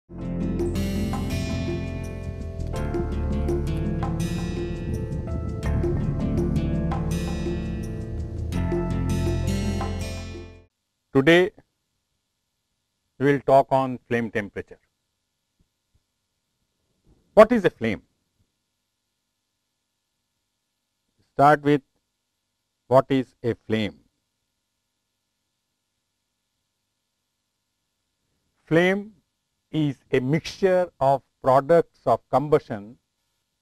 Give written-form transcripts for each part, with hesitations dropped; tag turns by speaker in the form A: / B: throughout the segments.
A: Today we will talk on flame temperature. What is a flame? Start with what is a flame. Flame is a mixture of products of combustion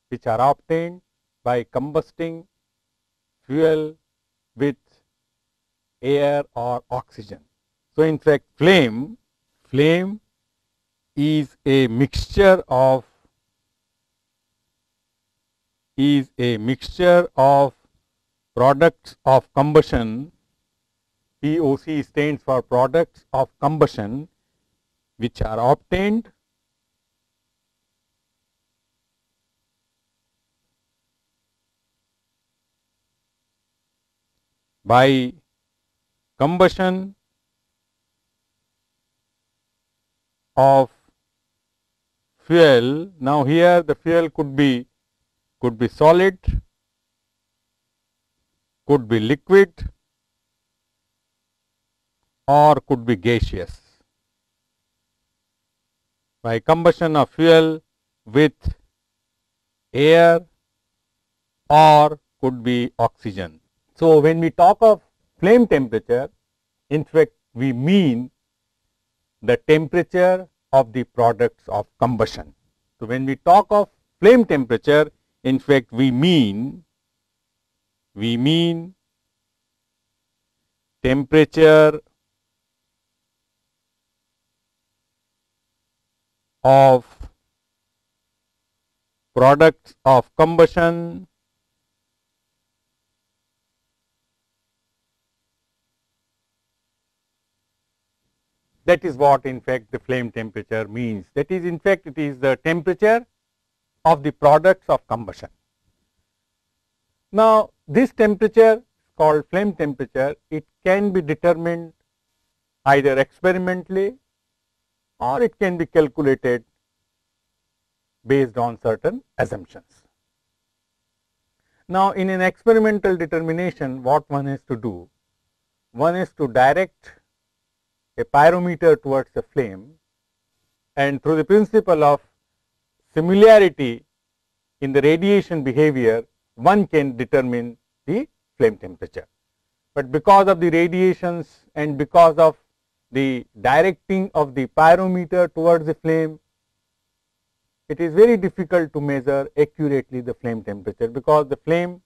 A: which are obtained by combusting fuel with air or oxygen. So, in fact, flame is a mixture of products of combustion. POC stands for products of combustion which are obtained by combustion of fuel. Now, here the fuel could be solid, could be liquid, or could be gaseous. By combustion of fuel with air or could be oxygen. So, when we talk of flame temperature, in fact, we mean the temperature of the products of combustion. So, when we talk of flame temperature, in fact, we mean temperature of products of combustion that is what in fact the flame temperature means. That is in fact it is the temperature of the products of combustion. Now, this temperature called flame temperature, it can be determined either experimentally or it can be calculated based on certain assumptions. Now, in an experimental determination, what one has to do? One is to direct a pyrometer towards a flame, and through the principle of similarity in the radiation behavior, one can determine the flame temperature. But because of the radiations and because of the directing of the pyrometer towards the flame, it is very difficult to measure accurately the flame temperature, because the flame,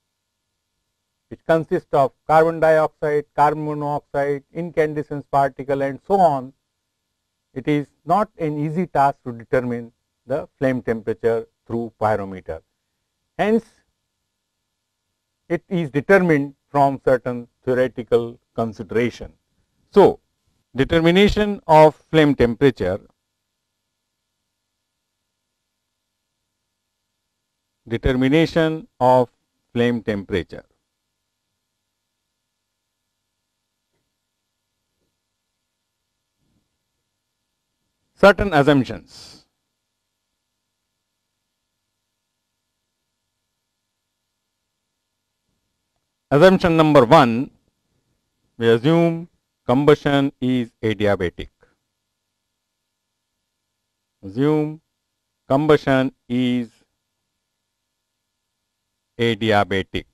A: which consists of carbon dioxide, carbon monoxide, incandescence particle and so on, it is not an easy task to determine the flame temperature through pyrometer. Hence, it is determined from certain theoretical consideration. So, determination of flame temperature, certain assumptions. Assumption number 1, we assume combustion is adiabatic. Assume combustion is adiabatic.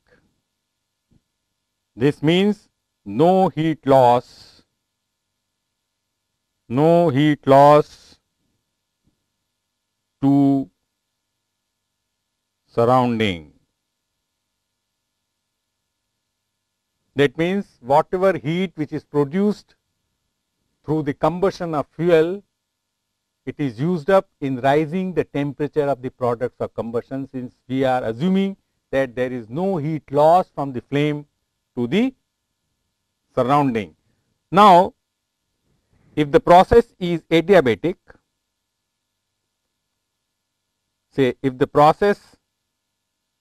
A: This means no heat loss to surrounding. That means whatever heat which is produced through the combustion of fuel, it is used up in rising the temperature of the products of combustion, since we are assuming that there is no heat loss from the flame to the surrounding. Now, if the process is adiabatic, say if the process,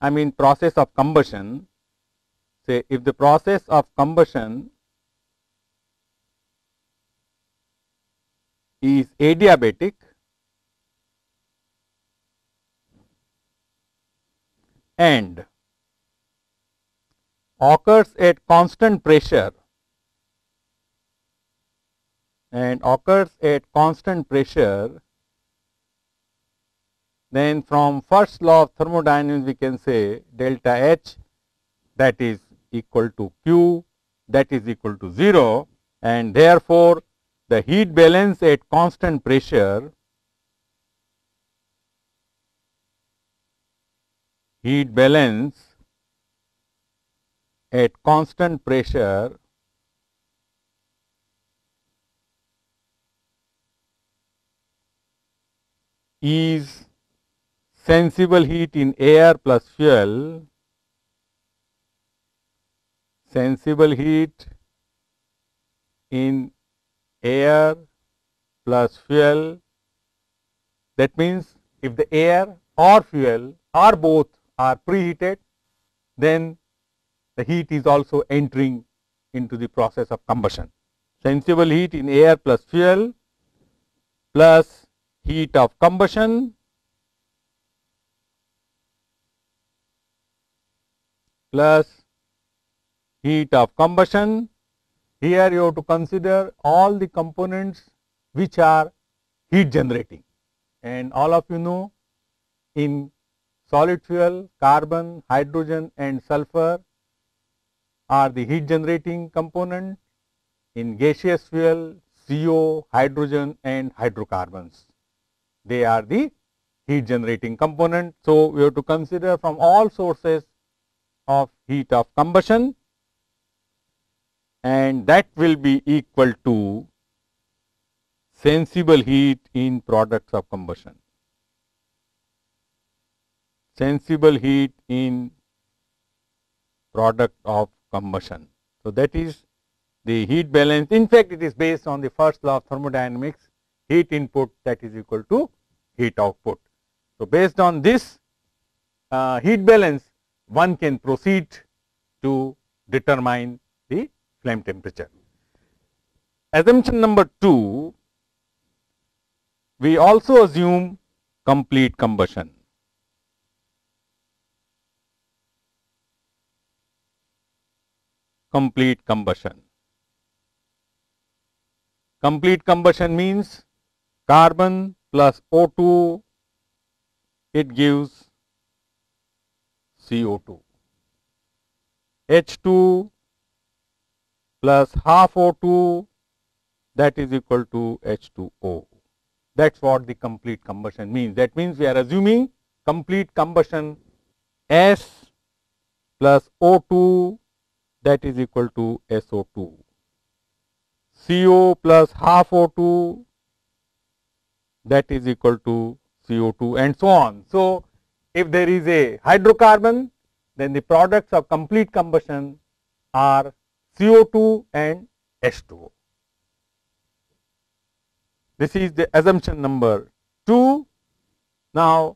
A: I mean process of combustion, say if the process of combustion is adiabatic, and occurs at constant pressure then from first law of thermodynamics we can say delta H that is equal to Q that is equal to 0, and therefore, the heat balance at constant pressure is sensible heat in air plus fuel, That means, if the air or fuel or both are preheated, then the heat is also entering into the process of combustion. Sensible heat in air plus fuel plus heat of combustion Here you have to consider all the components which are heat generating, and all of you know in solid fuel carbon, hydrogen and sulfur are the heat generating component. In gaseous fuel CO, hydrogen and hydrocarbons, they are the heat generating component. So, we have to consider from all sources of heat of combustion, and that will be equal to sensible heat in products of combustion. So, that is the heat balance. In fact, it is based on the first law of thermodynamics, heat input that is equal to heat output. So, based on this heat balance, one can proceed to determine the flame temperature. Assumption number 2, we also assume complete combustion. Complete combustion means carbon plus O2, it gives CO2. H2 plus half O2, that is equal to H2O. That is what the complete combustion means. That means, we are assuming complete combustion S plus O2, that is equal to SO2. CO plus half O2, that is equal to CO2, and so on. So, if there is a hydrocarbon, then the products of complete combustion are CO2 and H2O. This is the assumption number 2. Now,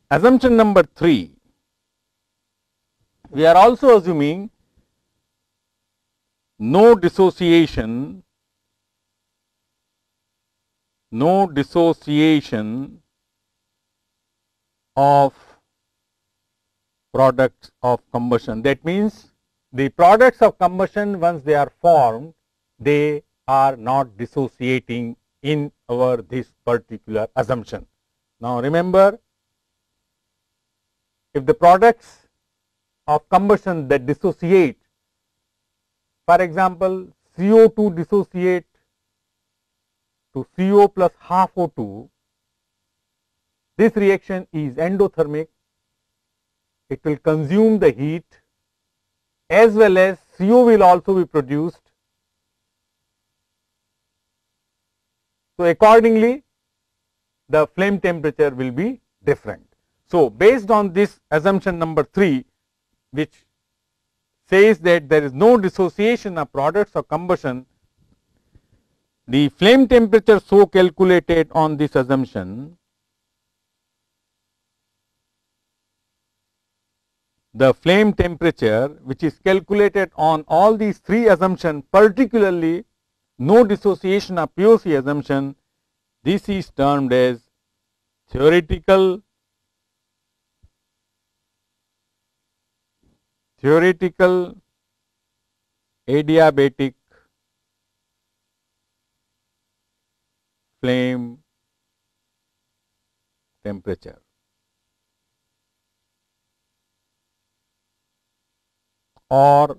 A: assumption number 3, we are also assuming no dissociation of products of combustion. That means, the products of combustion, once they are formed, they are not dissociating in our this particular assumption. Now, remember, if the products of combustion that dissociate, for example, CO2 dissociate to CO plus half O2, this reaction is endothermic. It will consume the heat, as well as CO will also be produced. So, accordingly, the flame temperature will be different. So, based on this assumption number 3, which says that there is no dissociation of products of combustion, the flame temperature so calculated on this assumption, the flame temperature which is calculated on all these 3 assumptions, particularly no dissociation of POC assumption, this is termed as theoretical theoretical adiabatic flame temperature. Or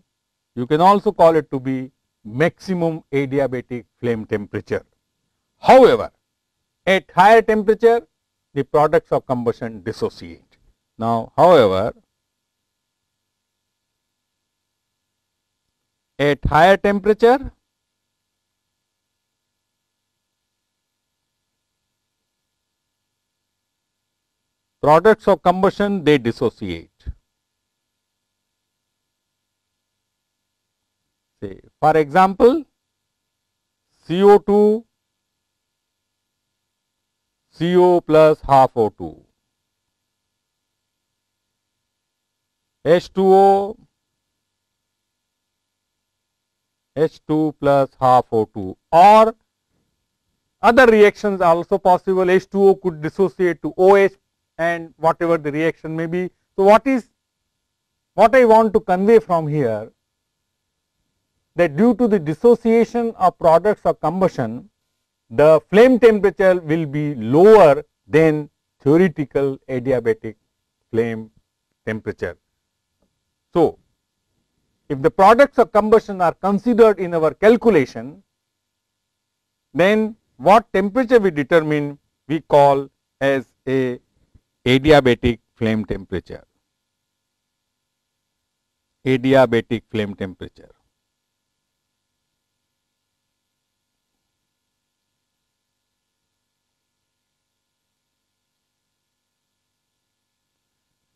A: you can also call it to be maximum adiabatic flame temperature. However, at higher temperature, the products of combustion dissociate. Now, however, at higher temperature, products of combustion, they dissociate. Say, for example, CO2, CO plus half O2, H2O, H2 plus half O2, or other reactions are also possible. H2O could dissociate to OH and whatever the reaction may be. So, what I want to convey from here, that due to the dissociation of products of combustion, the flame temperature will be lower than theoretical adiabatic flame temperature. So, if the products of combustion are considered in our calculation, then what temperature we determine, we call as a adiabatic flame temperature. Adiabatic flame temperature.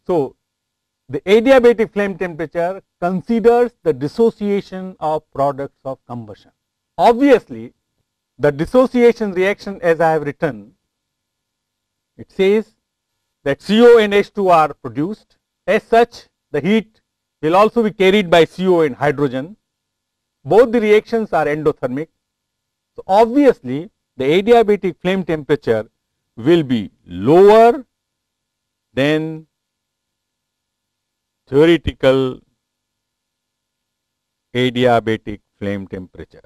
A: So, the adiabatic flame temperature considers the dissociation of products of combustion. Obviously, the dissociation reaction, as I have written, it says that CO and H2 are produced. As such, the heat will also be carried by CO and hydrogen. Both the reactions are endothermic. So, obviously, the adiabatic flame temperature will be lower than theoretical adiabatic flame temperature.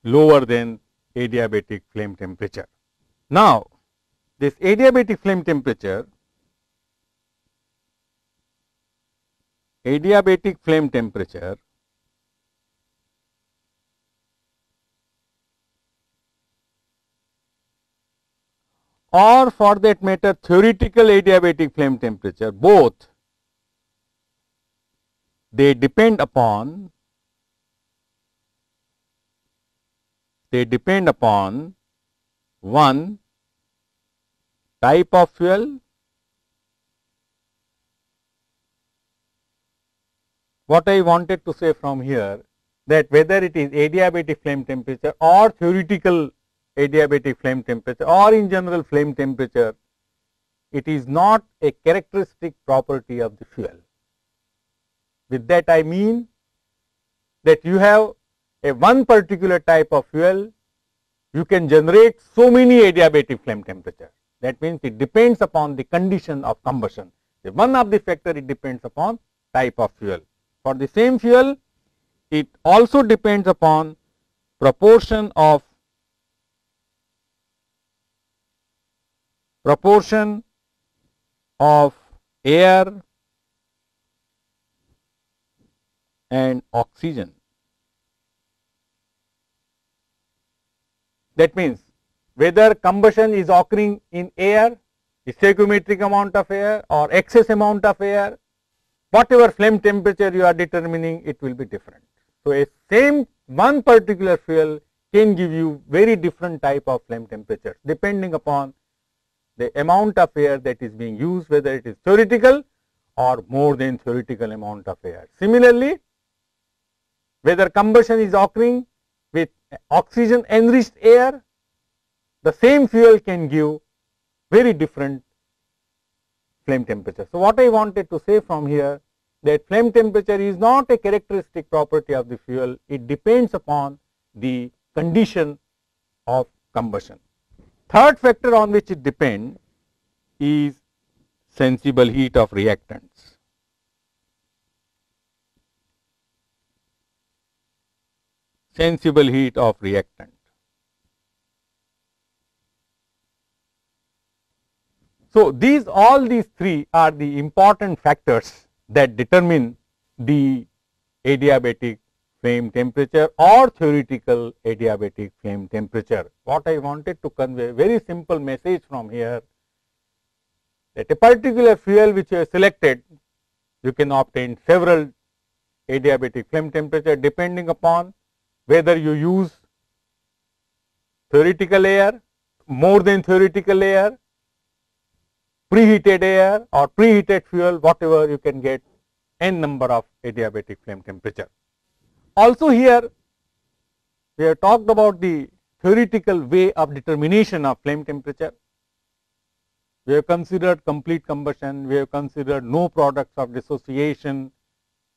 A: Lower than adiabatic flame temperature. Now, this adiabatic flame temperature, or for that matter theoretical adiabatic flame temperature, both they depend upon one, type of fuel. What I wanted to say from here, that whether it is adiabatic flame temperature or theoretical adiabatic flame temperature or in general flame temperature, it is not a characteristic property of the fuel. With that I mean that you have a one particular type of fuel, you can generate so many adiabatic flame temperature. That means it depends upon the condition of combustion. The one of the factor, it depends upon type of fuel. For the same fuel, it also depends upon proportion of air and oxygen. That means whether combustion is occurring in air, the stoichiometric amount of air or excess amount of air, whatever flame temperature you are determining, it will be different. So, a same one particular fuel can give you very different type of flame temperatures depending upon the amount of air that is being used, whether it is theoretical or more than theoretical amount of air. Similarly, whether combustion is occurring with oxygen enriched air, the same fuel can give very different flame temperature. So, what I wanted to say from here, that flame temperature is not a characteristic property of the fuel, it depends upon the condition of combustion. Third factor on which it depends is sensible heat of reactants. Sensible heat of reactant. So, all these three are the important factors that determine the adiabatic flame temperature or theoretical adiabatic flame temperature. What I wanted to convey, very simple message from here, that a particular fuel which you have selected, you can obtain several adiabatic flame temperature depending upon whether you use theoretical air, more than theoretical air, preheated air or preheated fuel, whatever, you can get n number of adiabatic flame temperature. Also here we have talked about the theoretical way of determination of flame temperature. We have considered complete combustion, we have considered no products of dissociation,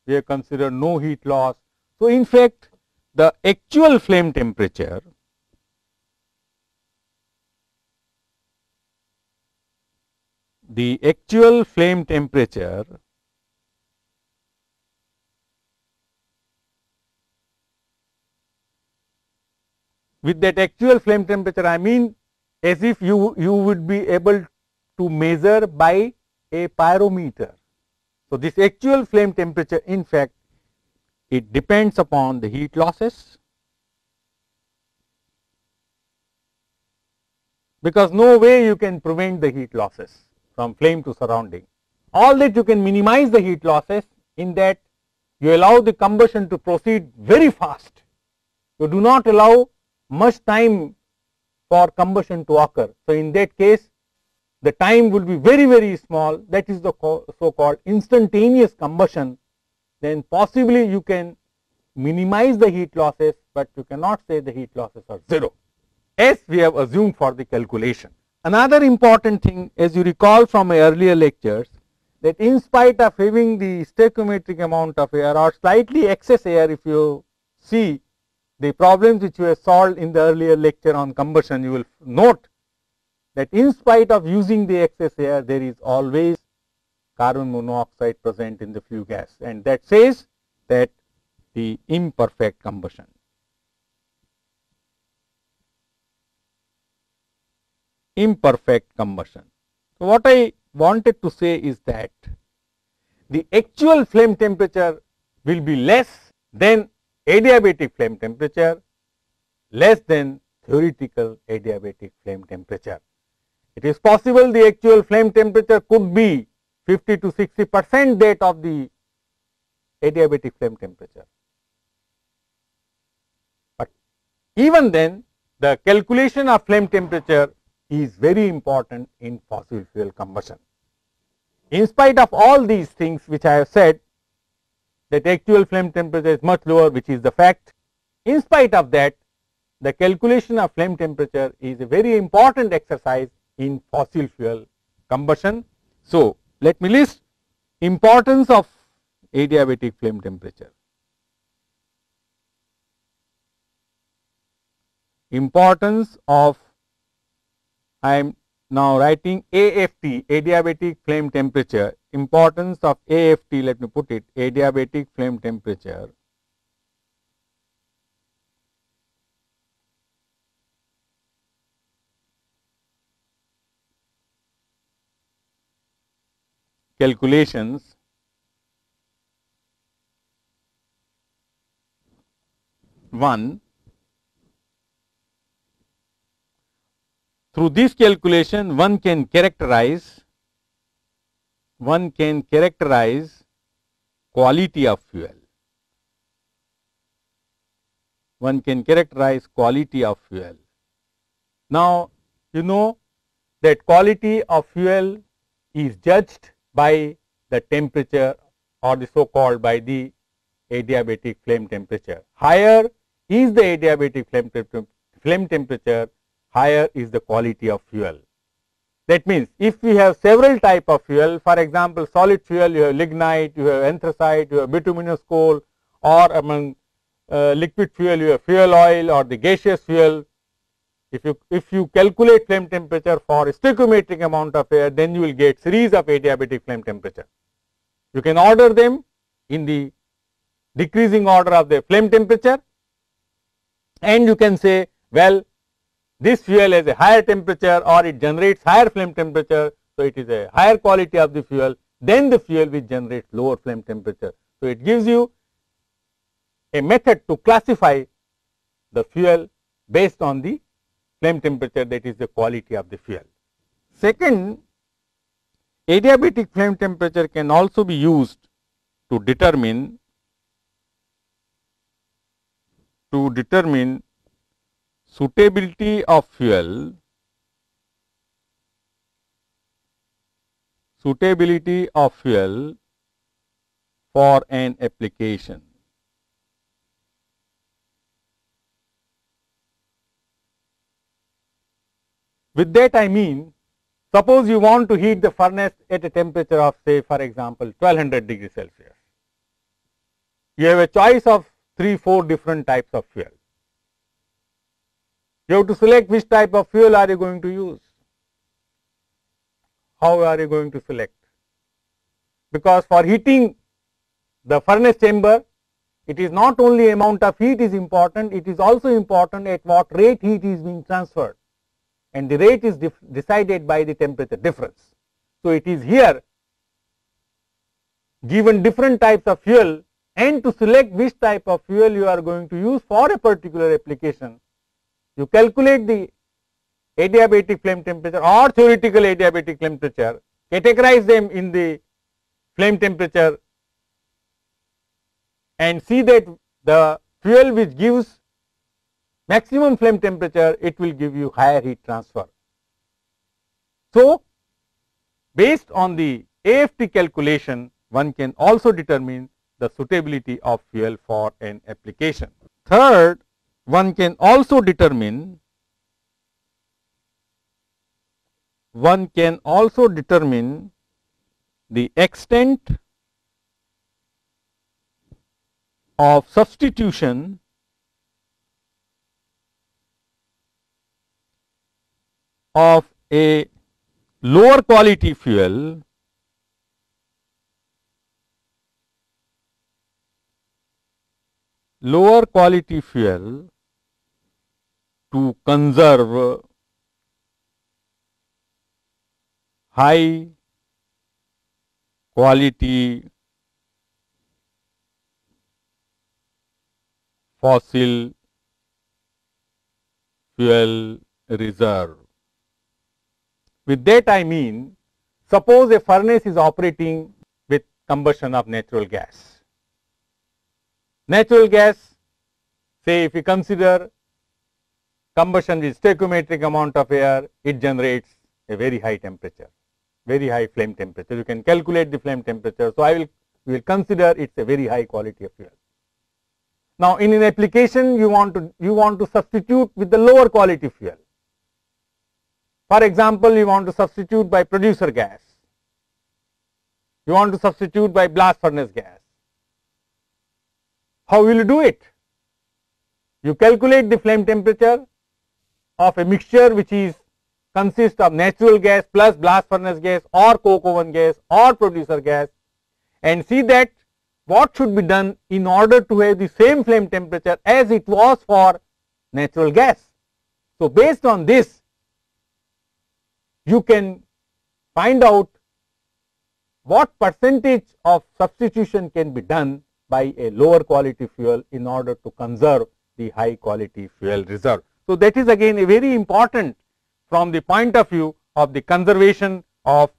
A: we have considered no heat loss. So, in fact, the actual flame temperature with that actual flame temperature, I mean as if you would be able to measure by a pyrometer. So, this actual flame temperature, in fact, it depends upon the heat losses, because no way you can prevent the heat losses from flame to surrounding. All that you can minimize the heat losses in that you allow the combustion to proceed very fast. You do not allow much time for combustion to occur. So, in that case the time will be very small, that is the so called instantaneous combustion. Then possibly you can minimize the heat losses, but you cannot say the heat losses are 0 as we have assumed for the calculation. Another important thing, as you recall from my earlier lectures, that in spite of having the stoichiometric amount of air or slightly excess air, if you see the problems which we have solved in the earlier lecture on combustion, you will note that in spite of using the excess air, there is always carbon monoxide present in the flue gas, and that says that the imperfect combustion. Imperfect combustion. So, what I wanted to say is that the actual flame temperature will be less than adiabatic flame temperature, less than theoretical adiabatic flame temperature. It is possible the actual flame temperature could be 50 to 60% that of the adiabatic flame temperature, but even then the calculation of flame temperature is very important in fossil fuel combustion. In spite of all these things which I have said, that actual flame temperature is much lower, which is the fact. In spite of that, the calculation of flame temperature is a very important exercise in fossil fuel combustion. So, let me list importance of adiabatic flame temperature. Importance of, I am now writing AFT, adiabatic flame temperature. Importance of AFT, let me put it, adiabatic flame temperature. Calculations. One, through this calculation one can characterize quality of fuel. One can characterize quality of fuel. Now, you know that quality of fuel is judged by the temperature, or the so called by the adiabatic flame temperature. Higher is the adiabatic flame temperature, higher is the quality of fuel. That means, if we have several type of fuel, for example, solid fuel, you have lignite, you have anthracite, you have bituminous coal, or among liquid fuel, your fuel oil or the gaseous fuel, if you calculate flame temperature for a stoichiometric amount of air, then you will get series of adiabatic flame temperature. You can order them in the decreasing order of the flame temperature, and you can say, well, this fuel has a higher temperature or it generates higher flame temperature, so it is a higher quality of the fuel than the fuel which generates lower flame temperature. So, it gives you a method to classify the fuel based on the flame temperature, that is the quality of the fuel. Second, adiabatic flame temperature can also be used to determine suitability of fuel for an application. With that I mean, suppose you want to heat the furnace at a temperature of, say, for example, 1200 degrees Celsius. You have a choice of 3-4 different types of fuel. You have to select which type of fuel are you going to use. How are you going to select? Because for heating the furnace chamber, it is not only amount of heat is important, it is also important at what rate heat is being transferred, and the rate is decided by the temperature difference. So, it is here given different types of fuel, and to select which type of fuel you are going to use for a particular application, you calculate the adiabatic flame temperature or theoretical adiabatic flame temperature, categorize them in the flame temperature, and see that the fuel which gives maximum flame temperature, it will give you higher heat transfer. So, based on the AFT calculation, one can also determine the suitability of fuel for an application. Third, one can also determine the extent of substitution of a lower quality fuel to conserve high quality fossil fuel reserve. With that I mean, suppose a furnace is operating with combustion of natural gas. Natural gas, say if we consider combustion with stoichiometric amount of air, it generates a very high temperature, very high flame temperature. You can calculate the flame temperature. So, we will consider it is a very high quality of fuel. Now, in an application you want to substitute with the lower quality fuel. For example, you want to substitute by producer gas, you want to substitute by blast furnace gas. How will you do it? You calculate the flame temperature of a mixture which consists of natural gas plus blast furnace gas or coke oven gas or producer gas, and see that what should be done in order to have the same flame temperature as it was for natural gas. So, based on this, you can find out what percentage of substitution can be done by a lower quality fuel in order to conserve the high quality fuel reserve. So, that is again a very important from the point of view of the conservation of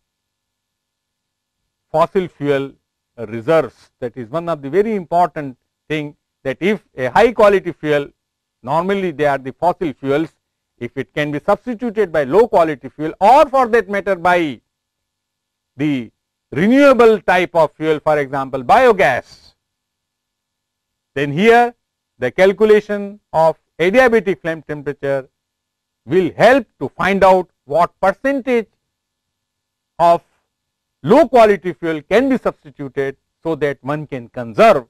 A: fossil fuel reserves. That is one of the very important thing, that if a high quality fuel, normally they are the fossil fuels, if it can be substituted by low quality fuel or for that matter by the renewable type of fuel, for example biogas, then here the calculation of adiabatic flame temperature will help to find out what percentage of low quality fuel can be substituted, so that one can conserve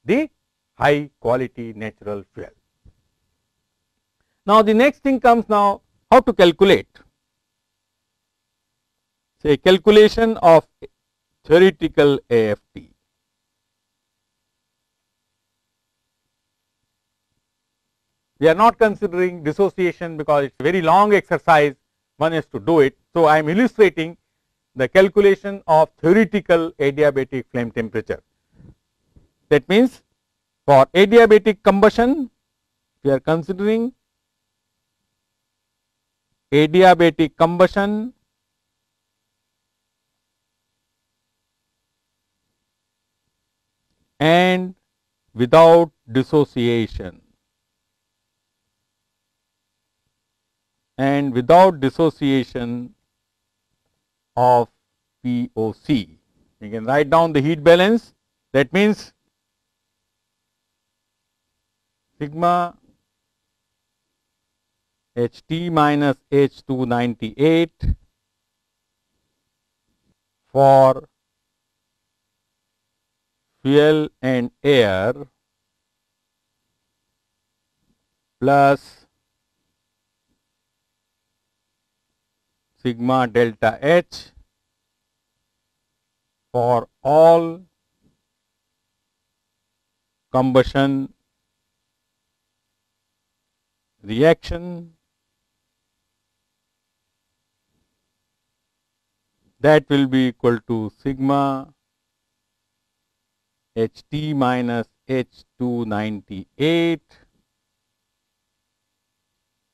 A: the high quality natural fuel. Now, the next thing comes now, how to calculate. Say calculation of theoretical AFT. We are not considering dissociation because it is a very long exercise, one has to do it. So, I am illustrating the calculation of theoretical adiabatic flame temperature. That means, for adiabatic combustion, we are considering adiabatic combustion and without dissociation. And without dissociation of POC. You can write down the heat balance. That means sigma HT minus H298 for fuel and air plus sigma delta H for all combustion reaction, that will be equal to sigma HT minus H298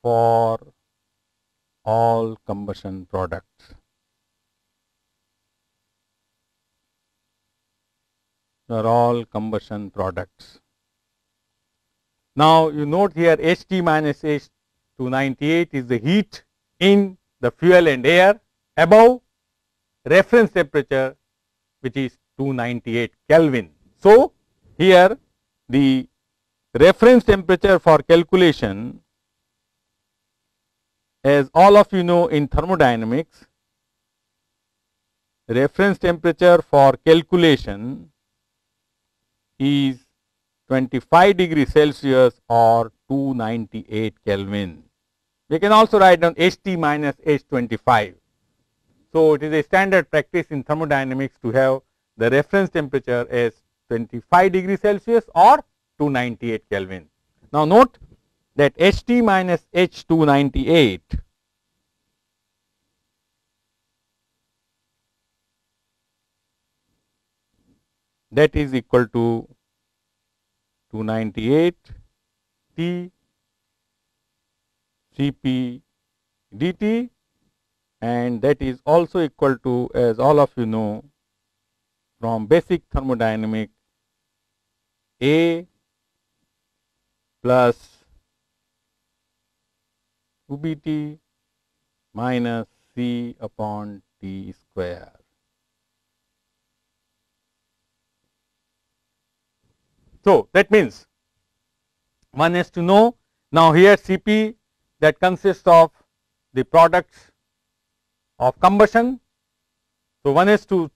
A: for all combustion products. For all combustion products. Now, you note here HT minus H298 is the heat in the fuel and air above reference temperature, which is 298 Kelvin. So, here the reference temperature for calculation, as all of you know in thermodynamics, reference temperature for calculation is 25 degrees Celsius or 298 Kelvin. We can also write down HT minus H25. So, it is a standard practice in thermodynamics to have the reference temperature as 25 degrees Celsius or 298 Kelvin. Now, note that HT minus H298 that is equal to 298 T Cp dt, and that is also equal to, as all of you know from basic thermodynamics, A plus QBT minus C upon T square. So, that means one has to know now here Cp, that consists of the products of combustion. So, one has to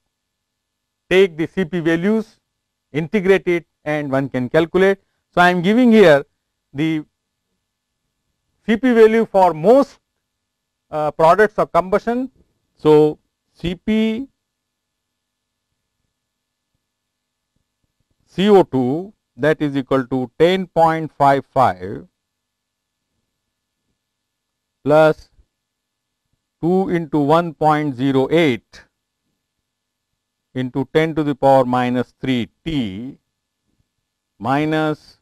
A: take the Cp values, integrate it, and one can calculate. So, I am giving here the Cp value for most products of combustion. So, Cp CO2 that is equal to 10.55 plus 2 into 1.08 into 10 to the power minus 3 T minus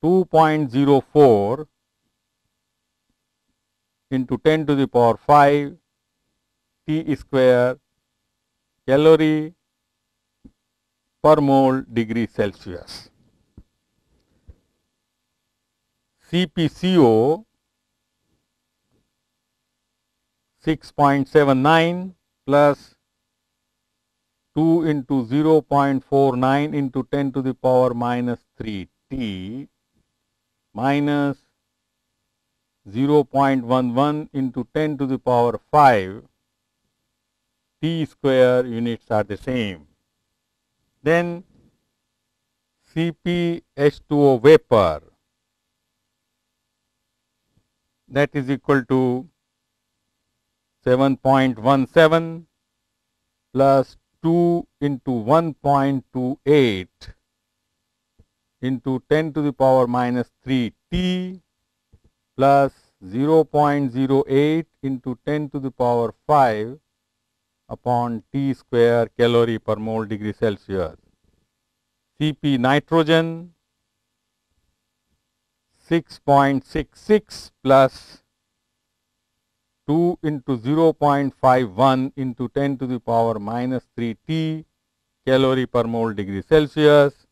A: 2.04 into 10 to the power 5 T square calorie per mole degree Celsius. CpCO 6.79 plus 2 into 0.49 into 10 to the power minus 3 T minus 0.11 into 10 to the power 5 T square, units are the same. Then Cp H2O vapor, that is equal to 7.17 plus 2 into 1.28 into 10 to the power minus 3 T plus 0.08 into 10 to the power 5 upon T square calorie per mole degree Celsius. Cp nitrogen 6.66 plus 2 into 0.51 into 10 to the power minus 3 T calorie per mole degree Celsius.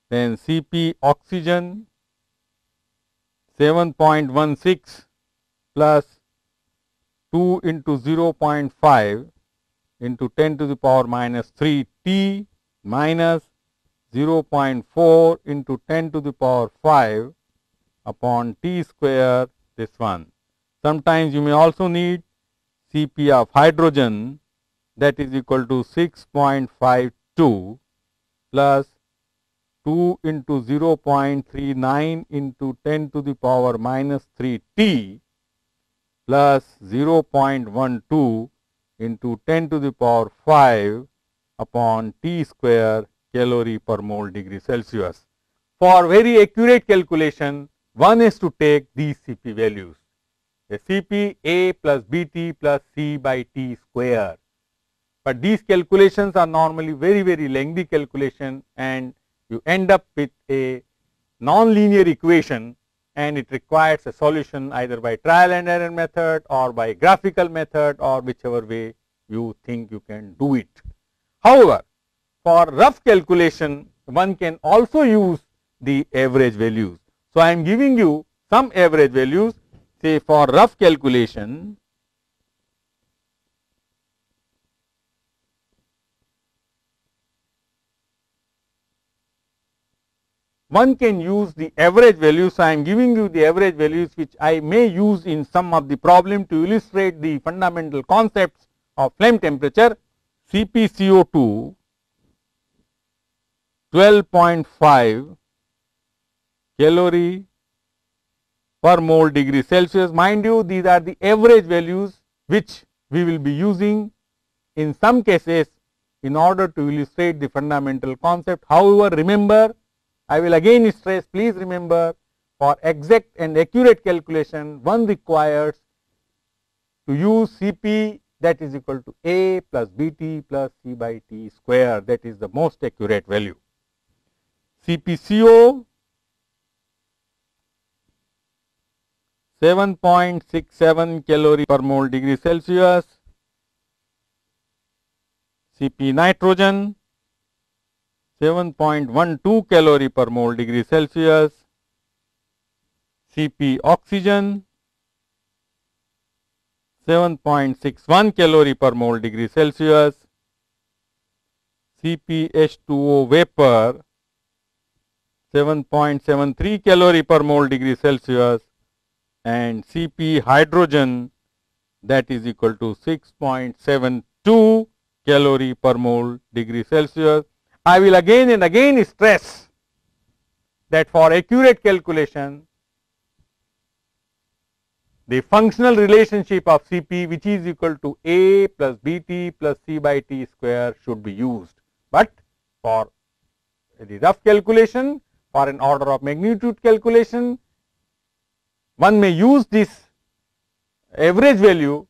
A: Then Cp oxygen 7.16 plus 2 into 0.5 into 10 to the power minus 3 T minus 0.4 into 10 to the power 5 upon T square, this one. Sometimes you may also need Cp of hydrogen, that is equal to 6.52 plus 2 into 0.39 into 10 to the power minus 3 T plus 0.12 into 10 to the power 5 upon T square calorie per mole degree Celsius. For very accurate calculation, one is to take these Cp values, a Cp A plus Bt plus C by T square. But these calculations are normally very lengthy calculation, and you end up with a non-linear equation, and it requires a solution either by trial and error method or by graphical method, or whichever way you think you can do it. However, for rough calculation, one can also use the average values. So, I am giving you some average values, say for rough calculation. One can use the average values. So, I am giving you the average values which I may use in some of the problem to illustrate the fundamental concepts of flame temperature. CpCO2 12.5 calorie per mole degree Celsius. Mind you, these are the average values which we will be using in some cases in order to illustrate the fundamental concept. However, remember, I will again stress, please remember, for exact and accurate calculation, one requires to use Cp, that is equal to A plus Bt plus C by T square, that is the most accurate value. CpCO 7.67 calorie per mole degree Celsius. Cp nitrogen 7.12 calorie per mole degree Celsius. Cp oxygen 7.61 calorie per mole degree Celsius. Cp H2O vapor 7.73 calorie per mole degree Celsius, and Cp hydrogen, that is equal to 6.72 calorie per mole degree Celsius. I will again and again stress that for accurate calculation, the functional relationship of Cp, which is equal to A plus Bt plus C by T square, should be used. But for the rough calculation, for an order of magnitude calculation, one may use this average value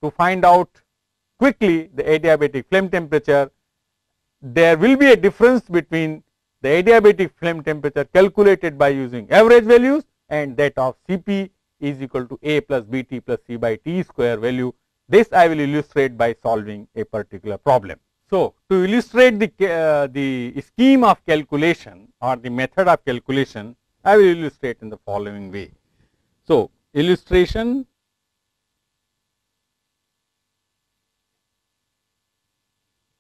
A: to find out quickly the adiabatic flame temperature. There will be a difference between the adiabatic flame temperature calculated by using average values and that of Cp is equal to A plus Bt plus C by T square value. This I will illustrate by solving a particular problem. So, to illustrate the scheme of calculation or the method of calculation, I will illustrate in the following way. So, illustration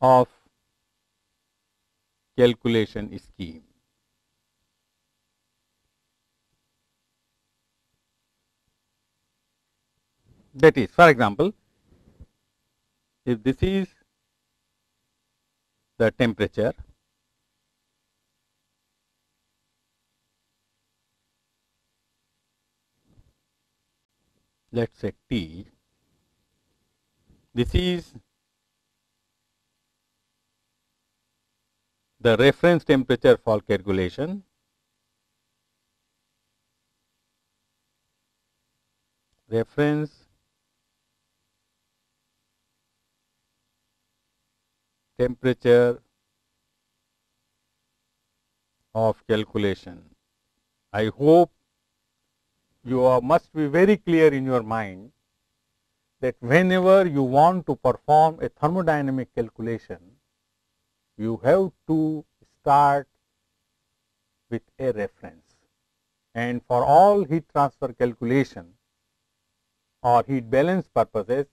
A: of calculation scheme. That is, for example, if this is the temperature let us say T. This is the reference temperature for calculation. Reference temperature of calculation. I hope you must be very clear in your mind that whenever you want to perform a thermodynamic calculation, you have to start with a reference, and for all heat transfer calculation or heat balance purposes,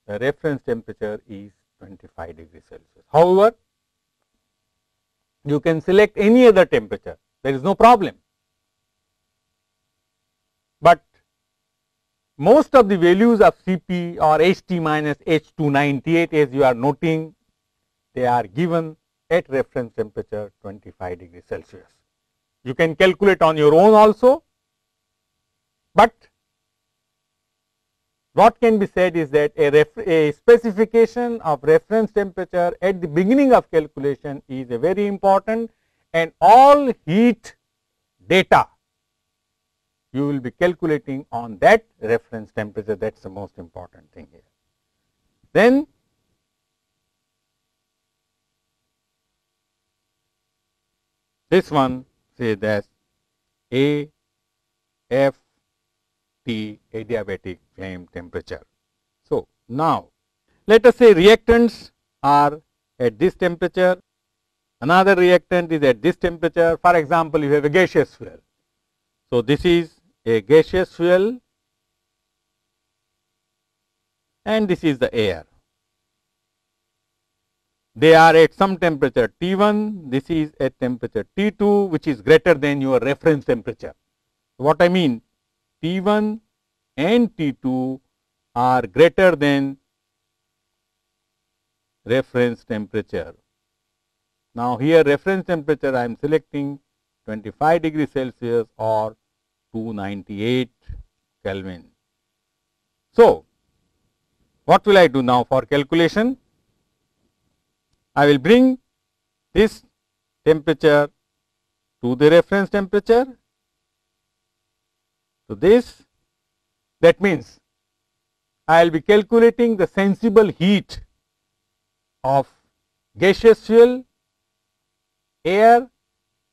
A: the reference temperature is 25 degrees Celsius. However, you can select any other temperature, there is no problem, but most of the values of Cp or Ht minus H298, as you are noting, they are given at reference temperature 25 degrees Celsius. You can calculate on your own also, but what can be said is that a specification of reference temperature at the beginning of calculation is a very important, and all heat data you will be calculating on that reference temperature. That is the most important thing here. Then this one say that AFT, adiabatic flame temperature. So, now let us say reactants are at this temperature, another reactant is at this temperature. For example, you have a gaseous fuel. So, this is a gaseous fuel and this is the air. They are at some temperature T1, this is at temperature T2, which is greater than your reference temperature. What I mean, T1 and T2 are greater than reference temperature. Now, here reference temperature I am selecting 25 degrees Celsius or 298 Kelvin. So, what will I do now for calculation? I will bring this temperature to the reference temperature. So, this, that means I will be calculating the sensible heat of gaseous fuel, air,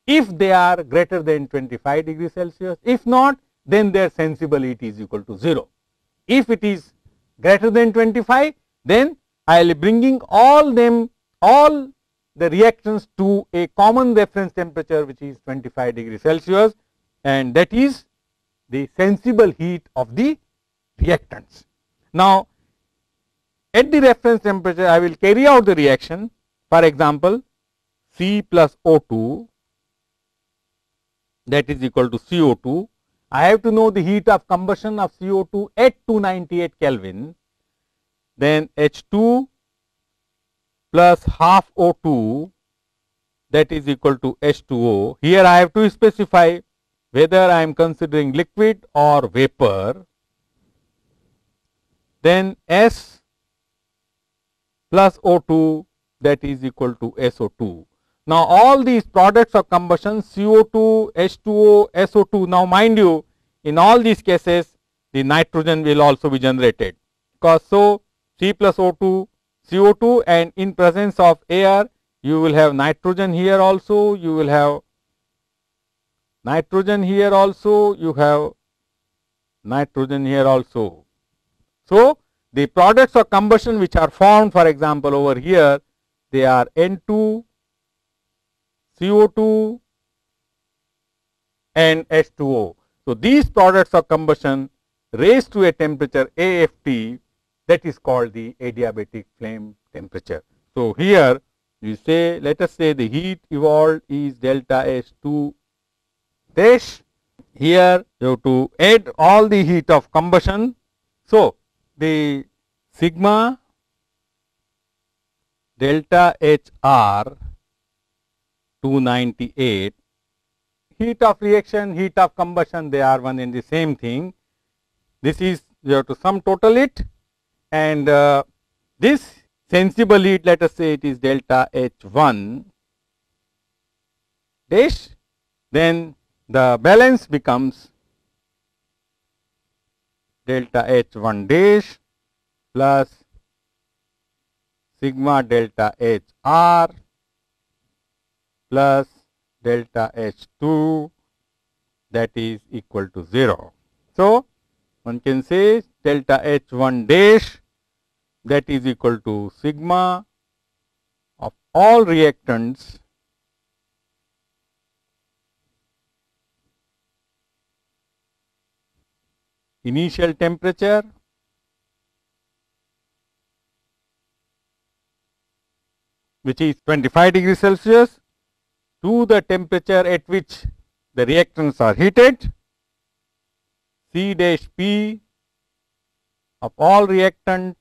A: if they are greater than 25 degrees Celsius. If not, then their sensible heat is equal to 0. If it is greater than 25, then I will be bringing all the reactants to a common reference temperature, which is 25 degrees Celsius, and that is the sensible heat of the reactants. Now, at the reference temperature, I will carry out the reaction. For example, C plus O2, that is equal to CO2. I have to know the heat of combustion of CO2 at 298 Kelvin. Then H2 plus half O2, that is equal to H2O. Here I have to specify whether I am considering liquid or vapor. Then S plus O2, that is equal to SO2. Now, all these products of combustion, CO2, H2O, SO2, now mind you, in all these cases the nitrogen will also be generated, because so C plus O2, CO2, and in presence of air you will have nitrogen here also, you will have nitrogen here also, you have nitrogen here also. So, the products of combustion which are formed, for example, over here, they are N2, CO2 and H2O. So, these products of combustion raised to a temperature AFT, that is called the adiabatic flame temperature. So, here you say, let us say the heat evolved is delta H2 dash. Here you have to add all the heat of combustion. So, the sigma delta HR 298, heat of reaction, heat of combustion, they are one and the same thing. This is you have to sum total it, and this sensible heat, let us say it is delta H1 dash, then the balance becomes delta H1 dash plus sigma delta HR plus delta H2, that is equal to 0. So, one can say delta H1 dash, that is equal to sigma of all reactants initial temperature which is 25 degrees Celsius to the temperature at which the reactants are heated, C dash P of all reactant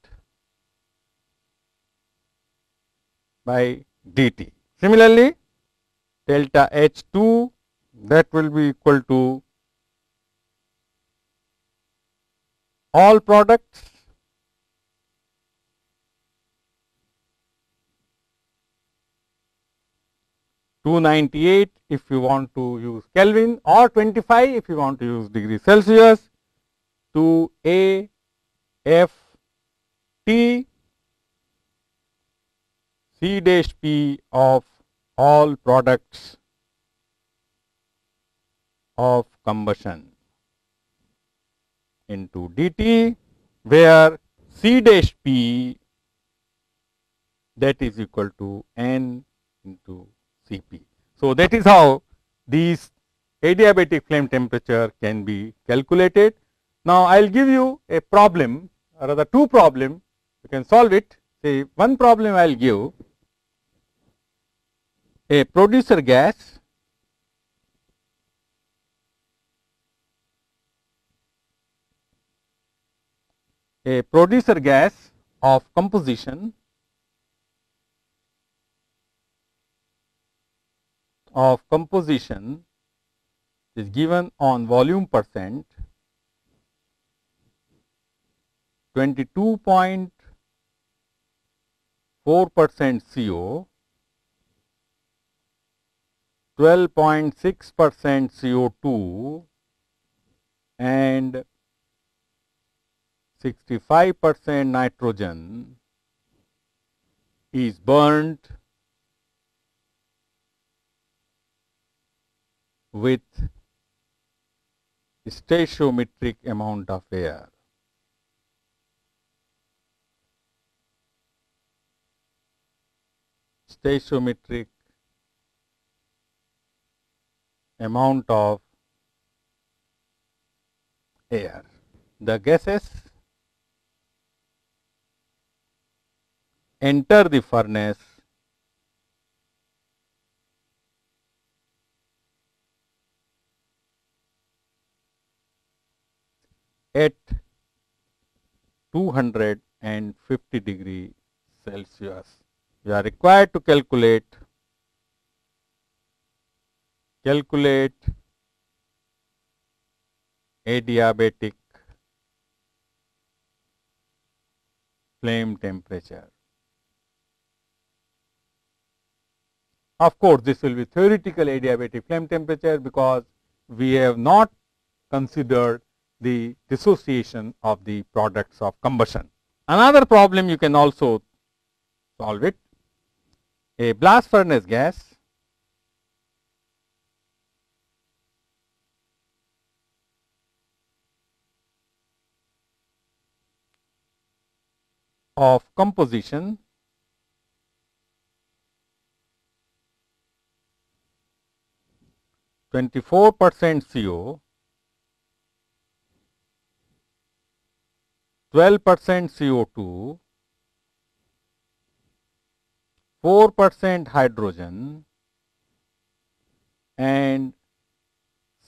A: by dt. Similarly, delta H2, that will be equal to all products (298) if you want to use Kelvin, or 25 if you want to use degree Celsius, to A F T C dash P of all products of combustion into dt, where C dash P, that is equal to N into Cp. So, that is how these adiabatic flame temperature can be calculated. Now, I will give you a problem, or rather two problems, you can solve it. Say one problem I will give: a producer gas of composition is given on volume percent 22.4% CO, 12.6% CO2 and 65% nitrogen is burnt with stoichiometric amount of air. Stoichiometric amount of air. The gases enter the furnace at 250 degree Celsius. You are required to calculate adiabatic flame temperature. Of course, this will be theoretical adiabatic flame temperature, because we have not considered the dissociation of the products of combustion. Another problem you can also solve it: a blast furnace gas of composition 24% CO, 12% CO2, 4% hydrogen and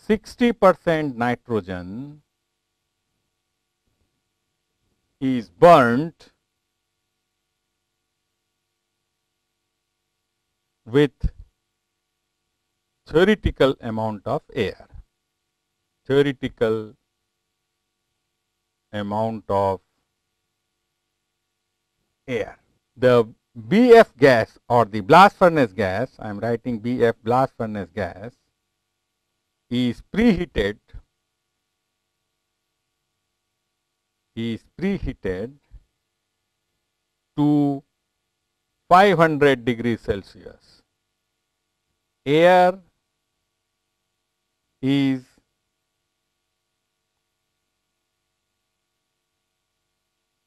A: 60% nitrogen is burnt with theoretical amount of air. Theoretical amount of air. The BF gas or the blast furnace gas, I am writing BF blast furnace gas, is preheated to 500 degrees Celsius. Air is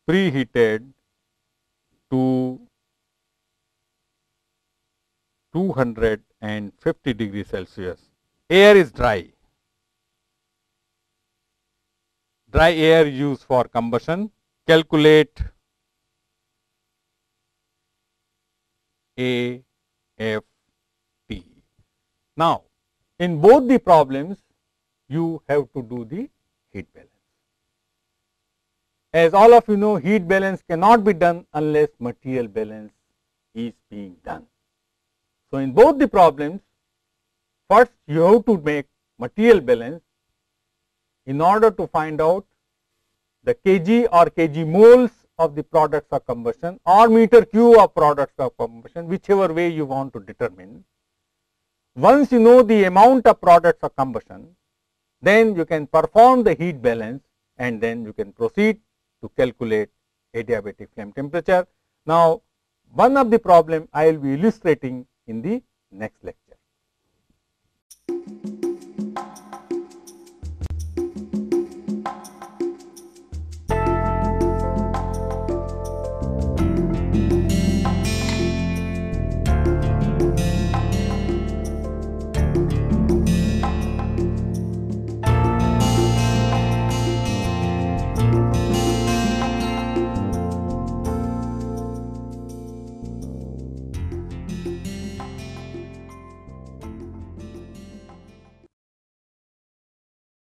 A: preheated to 250 degrees Celsius. Air is dry. Dry air used for combustion. Calculate AFT. Now, in both the problems, you have to do the heat balance. As all of you know, heat balance cannot be done unless material balance is being done. So, in both the problems, first you have to make material balance in order to find out the kg or kg moles of the products of combustion or meter cube of products of combustion, whichever way you want to determine. Once you know the amount of products of combustion, then you can perform the heat balance and then you can proceed to calculate adiabatic flame temperature. Now, one of the problem I will be illustrating in the next lecture.